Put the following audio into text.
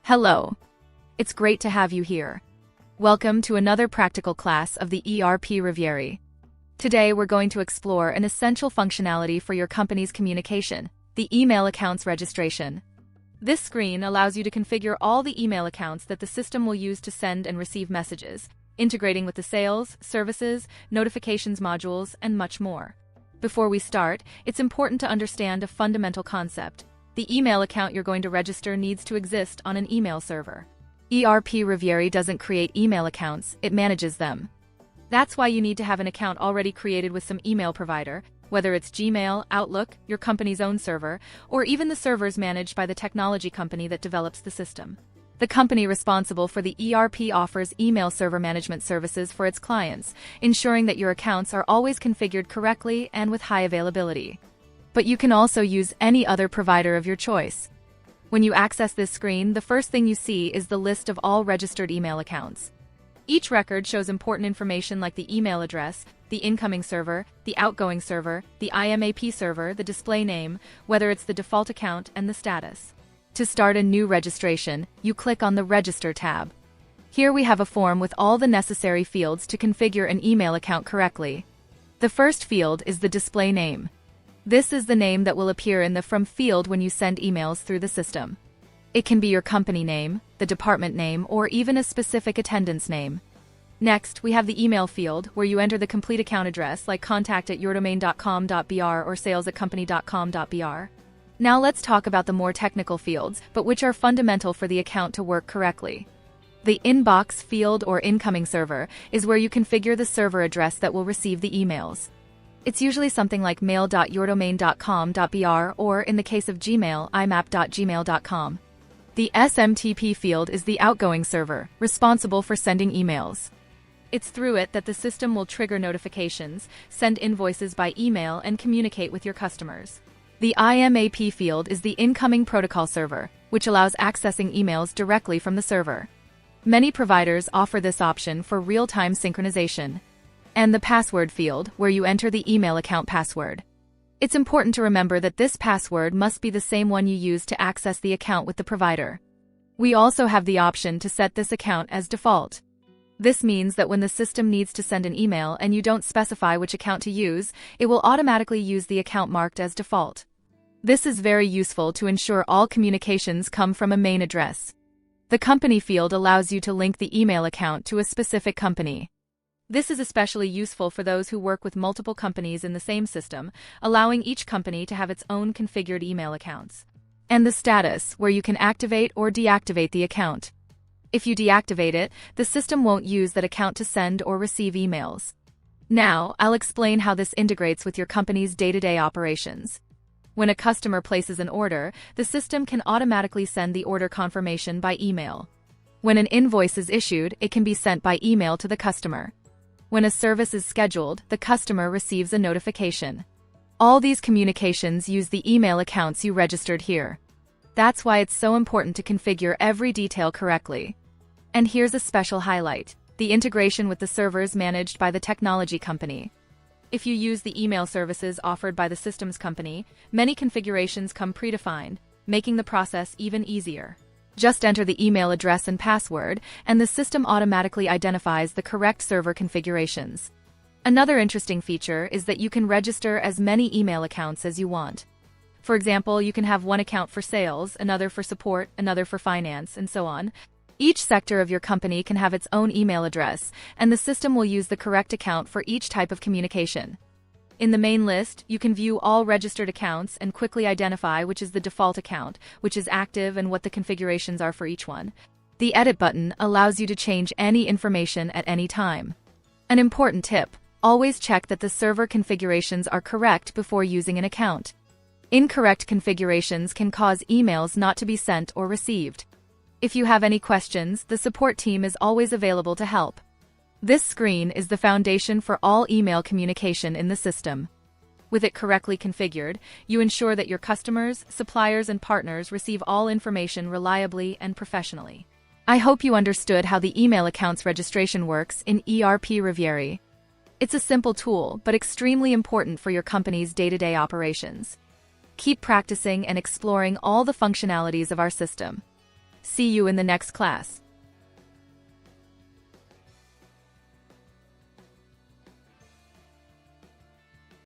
Hello. It's great to have you here. Welcome to another practical class of the ERP Havieri. Today we're going to explore an essential functionality for your company's communication, the email accounts registration. This screen allows you to configure all the email accounts that the system will use to send and receive messages, integrating with the sales, services, notifications modules, and much more. Before we start, it's important to understand a fundamental concept. The email account you're going to register needs to exist on an email server. ERP Havieri doesn't create email accounts, it manages them. That's why you need to have an account already created with some email provider, whether it's Gmail, Outlook, your company's own server, or even the servers managed by the technology company that develops the system. The company responsible for the ERP offers email server management services for its clients, ensuring that your accounts are always configured correctly and with high availability. But you can also use any other provider of your choice. When you access this screen, the first thing you see is the list of all registered email accounts. Each record shows important information like the email address, the incoming server, the outgoing server, the IMAP server, the display name, whether it's the default account, and the status. To start a new registration, you click on the Register tab. Here we have a form with all the necessary fields to configure an email account correctly. The first field is the display name. This is the name that will appear in the From field when you send emails through the system. It can be your company name, the department name, or even a specific attendance name. Next, we have the email field, where you enter the complete account address like contact@yourdomain.com.br or sales@company.com.br. Now let's talk about the more technical fields, but which are fundamental for the account to work correctly. The inbox field or incoming server is where you configure the server address that will receive the emails. It's usually something like mail.yourdomain.com.br or, in the case of Gmail, imap.gmail.com. The SMTP field is the outgoing server, responsible for sending emails. It's through it that the system will trigger notifications, send invoices by email, and communicate with your customers. The IMAP field is the incoming protocol server, which allows accessing emails directly from the server. Many providers offer this option for real-time synchronization. And the password field, where you enter the email account password. It's important to remember that this password must be the same one you use to access the account with the provider. We also have the option to set this account as default. This means that when the system needs to send an email and you don't specify which account to use, it will automatically use the account marked as default. This is very useful to ensure all communications come from a main address. The company field allows you to link the email account to a specific company. This is especially useful for those who work with multiple companies in the same system, allowing each company to have its own configured email accounts. And the status, where you can activate or deactivate the account. If you deactivate it, the system won't use that account to send or receive emails. Now, I'll explain how this integrates with your company's day-to-day operations. When a customer places an order, the system can automatically send the order confirmation by email. When an invoice is issued, it can be sent by email to the customer. When a service is scheduled, the customer receives a notification. All these communications use the email accounts you registered here. That's why it's so important to configure every detail correctly. And here's a special highlight: the integration with the servers managed by the technology company. If you use the email services offered by the systems company, many configurations come predefined, making the process even easier. Just enter the email address and password, and the system automatically identifies the correct server configurations. Another interesting feature is that you can register as many email accounts as you want. For example, you can have one account for sales, another for support, another for finance, and so on. Each sector of your company can have its own email address, and the system will use the correct account for each type of communication. In the main list, you can view all registered accounts and quickly identify which is the default account, which is active, and what the configurations are for each one. The Edit button allows you to change any information at any time. An important tip: always check that the server configurations are correct before using an account. Incorrect configurations can cause emails not to be sent or received. If you have any questions, the support team is always available to help. This screen is the foundation for all email communication in the system. With it correctly configured, you ensure that your customers, suppliers, and partners receive all information reliably and professionally. I hope you understood how the email accounts registration works in ERP Havieri. It's a simple tool, but extremely important for your company's day-to-day operations. Keep practicing and exploring all the functionalities of our system. See you in the next class.